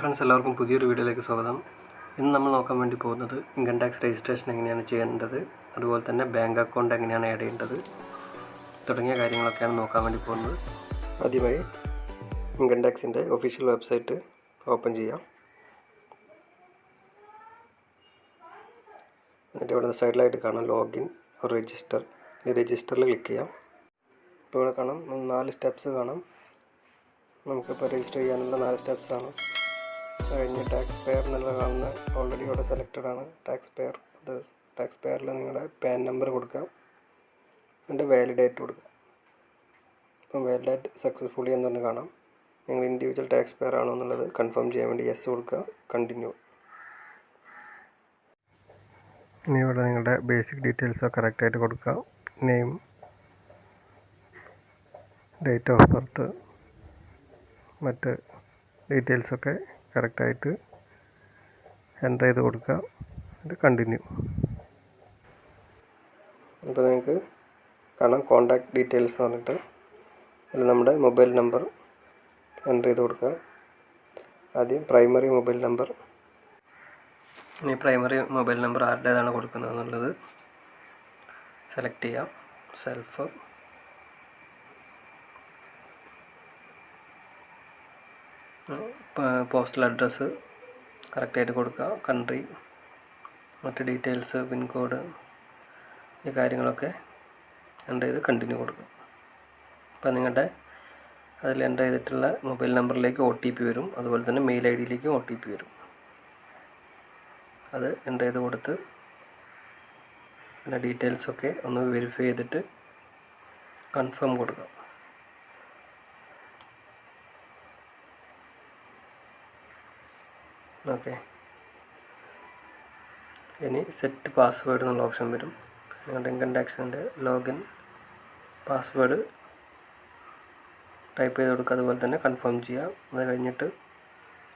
Hi friends, എല്ലാവർക്കും പുതിയൊരു വീഡിയോയിലേക്ക് സ്വാഗതം. ഇന്ന് നമ്മൾ നോക്കാൻ വേണ്ടി പോകുന്നത് ഇൻകം ടാക്സ് രജിസ്ട്രേഷൻ എങ്ങനെയാണ് ചെയ്യേണ്ടത്, അതുപോലെ തന്നെ ബാങ്ക് അക്കൗണ്ട് എങ്ങനെയാണ് ആഡ് ചെയ്യേണ്ടത് തുടങ്ങിയ കാര്യങ്ങളൊക്കെയാണ് നോക്കാൻ വേണ്ടി പോകുന്നത്. ആദ്യമായി ഇൻകം ടാക്സിൻ്റെ ഒഫീഷ്യൽ വെബ്സൈറ്റ് ഓപ്പൺ ചെയ്യാം. എന്നിട്ട് ഇവിടെ സൈഡിലായിട്ട് കാണാം ലോഗിൻ രജിസ്റ്റർ. ഈ രജിസ്റ്ററിൽ ക്ലിക്ക് ചെയ്യാം. ഇപ്പോൾ ഇവിടെ കാണാം 4 സ്റ്റെപ്സ് കാണാം. നമുക്കിപ്പോൾ രജിസ്റ്റർ ചെയ്യാനുള്ള 4 സ്റ്റെപ്സാണ്. കഴിഞ്ഞ് ടാക്സ് പെയർ എന്നുള്ള കാണുന്ന ഓൾറെഡി ഇവിടെ സെലക്റ്റഡ് ആണ്. ടാക്സ് പെയർ, അത് ടാക്സ് പെയറിൽ നിങ്ങളുടെ പാൻ നമ്പർ കൊടുക്കുക, എന്നിട്ട് വാലിഡേറ്റ് കൊടുക്കുക. ഇപ്പം വാലിഡേറ്റ് സക്സസ്ഫുള്ളി എന്ന് പറഞ്ഞ് കാണാം. നിങ്ങൾ ഇൻഡിവിജ്വൽ ടാക്സ് പെയർ ആണോ എന്നുള്ളത് കൺഫേം ചെയ്യാൻ വേണ്ടി യെസ് കൊടുക്കുക, കണ്ടിന്യൂ. ഇനി ഇവിടെ നിങ്ങളുടെ ബേസിക് ഡീറ്റെയിൽസ് കറക്റ്റായിട്ട് കൊടുക്കുക. നെയിം, ഡേറ്റ് ഓഫ് ബർത്ത്, മറ്റ് ഡീറ്റെയിൽസൊക്കെ കറക്റ്റായിട്ട് എൻ്റർ ചെയ്ത് കൊടുക്കുക, എന്നിട്ട് കണ്ടിന്യൂ. അപ്പോൾ നിങ്ങൾക്ക് കാണാം കോൺടാക്റ്റ് ഡീറ്റെയിൽസ് പറഞ്ഞിട്ട് അതിൽ നമ്മുടെ മൊബൈൽ നമ്പർ എൻ്റർ ചെയ്ത് കൊടുക്കുക. ആദ്യം പ്രൈമറി മൊബൈൽ നമ്പർ. ഇനി പ്രൈമറി മൊബൈൽ നമ്പർ ആരുടേതാണ് കൊടുക്കുന്നത് എന്നുള്ളത് സെലക്ട് ചെയ്യാം. സെൽഫ്, പോസ്റ്റൽ അഡ്രസ്സ് കറക്റ്റായിട്ട് കൊടുക്കുക, കൺട്രി, മറ്റ് ഡീറ്റെയിൽസ്, പിൻകോഡ്, ഈ കാര്യങ്ങളൊക്കെ എൻ്റർ ചെയ്ത് കണ്ടിന്യൂ കൊടുക്കുക. അപ്പോൾ നിങ്ങളുടെ അതിൽ എൻ്റർ ചെയ്തിട്ടുള്ള മൊബൈൽ നമ്പറിലേക്ക് OTP വരും, അതുപോലെ തന്നെ മെയിൽ ID യിലേക്കും OTP വരും. അത് എൻ്റർ ചെയ്ത് കൊടുത്ത് പിന്നെ ഡീറ്റെയിൽസൊക്കെ ഒന്ന് വെരിഫൈ ചെയ്തിട്ട് കൺഫേം കൊടുക്കുക. ഓക്കെ, ഇനി സെറ്റ് പാസ്വേഡ് എന്നുള്ള ഓപ്ഷൻ വരും. നിങ്ങളുടെ ഇൻകം ടാക്സിൻ്റെ ലോഗിൻ പാസ്വേഡ് ടൈപ്പ് ചെയ്ത് കൊടുക്കുക, അതുപോലെ തന്നെ കൺഫേം ചെയ്യുക. അത് കഴിഞ്ഞിട്ട്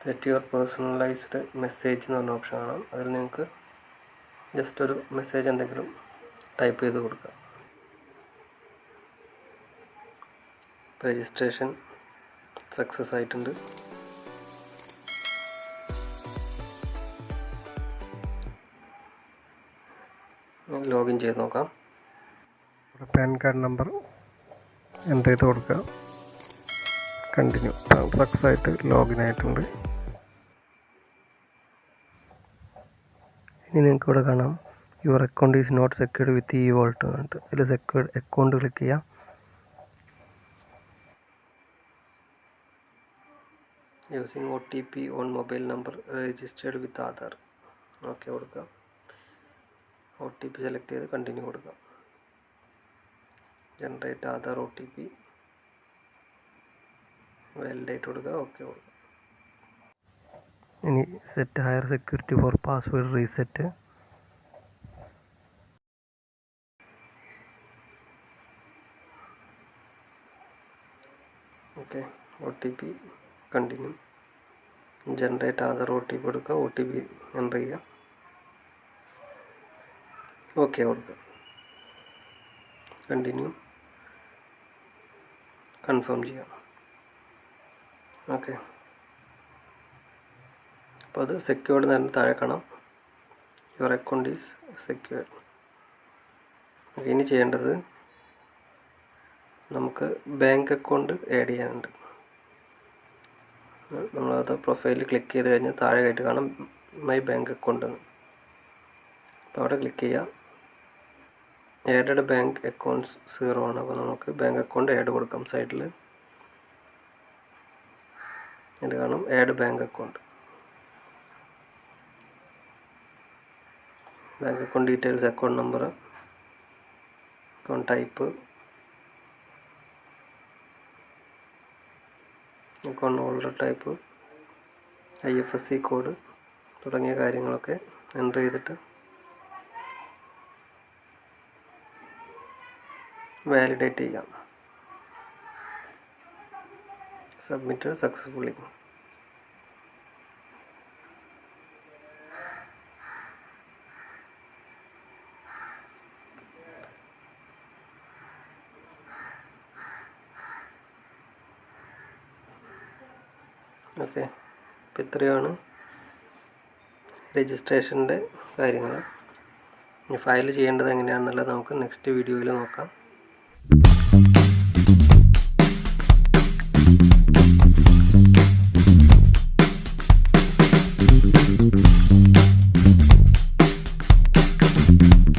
സെറ്റ് യുവർ പേഴ്സണലൈസ്ഡ് മെസ്സേജ് എന്ന് പറഞ്ഞ ഓപ്ഷൻ കാണാം. അതിൽ നിങ്ങൾക്ക് ജസ്റ്റ് ഒരു മെസ്സേജ് എന്തെങ്കിലും ടൈപ്പ് ചെയ്ത് കൊടുക്കുക. രജിസ്ട്രേഷൻ സക്സസ് ആയിട്ടുണ്ട്. ലോഗിൻ ചെയ്ത് നോക്കാം. പാൻ കാർഡ് നമ്പർ എൻ്റർ ചെയ്ത് കൊടുക്കുക, കണ്ടിന്യൂ. സക്സസ് ആയിട്ട് ലോഗിൻ ആയിട്ടുണ്ട്. ഇനി നിങ്ങൾക്ക് ഇവിടെ കാണാം your account is not secured with eVault എന്നിട്ട് ഇതിൽ സെക്യൂർഡ് അക്കൗണ്ട് ക്ലിക്ക് ചെയ്യാം. Using OTP on mobile number registered with Aadhaar. Okay കൊടുക്കുക. OTP സെലക്ട് ചെയ്ത് കണ്ടിന്യൂ കൊടുക്കുക. ജനറേറ്റ് ആധാർ OTP, വാലിഡേറ്റ് കൊടുക്കുക, ഓക്കെ കൊടുക്കുക. ഇനി set higher security for password reset. Okay, OTP continue. Generate Aadhaar OTP കൊടുക്കുക, OTP എൻ്റർ ചെയ്യുക, okay കൊടുക്കുക, കണ്ടിന്യൂ, കൺഫേം ചെയ്യാം. ഓക്കെ, അപ്പോൾ അത് സെക്യൂർഡ് എന്ന് താഴെ കാണാം. Your account is secured. ഇനി ചെയ്യേണ്ടത് നമുക്ക് ബാങ്ക് അക്കൗണ്ട് ആഡ് ചെയ്യാനുണ്ട്. നമ്മളത് പ്രൊഫൈലിൽ ക്ലിക്ക് ചെയ്ത് കഴിഞ്ഞാൽ താഴെ ആയിട്ട് കാണാം മൈ ബാങ്ക് അക്കൗണ്ട് എന്ന്. അപ്പോൾ അവിടെ ക്ലിക്ക് ചെയ്യുക. ആഡഡ് ബാങ്ക് അക്കൗണ്ട്സ് 0 ആണ്. അപ്പോൾ നമുക്ക് ബാങ്ക് അക്കൗണ്ട് ആഡ് കൊടുക്കാം. സൈഡിൽ ഇത് കാണാം add bank account. Bank account details, account number, account type, account holder type, IFSC code തുടങ്ങിയ കാര്യങ്ങളൊക്കെ എൻ്റർ ചെയ്തിട്ട് വാലിഡേറ്റ് ചെയ്യാം. Submit successfully. ഓക്കെ, അപ്പോൾ ഇത്രയാണ് രജിസ്ട്രേഷൻ്റെ കാര്യങ്ങൾ. ഇനി ഫയൽ ചെയ്യേണ്ടത് എങ്ങനെയാണെന്നുള്ളത് നമുക്ക് നെക്സ്റ്റ് വീഡിയോയിൽ നോക്കാം.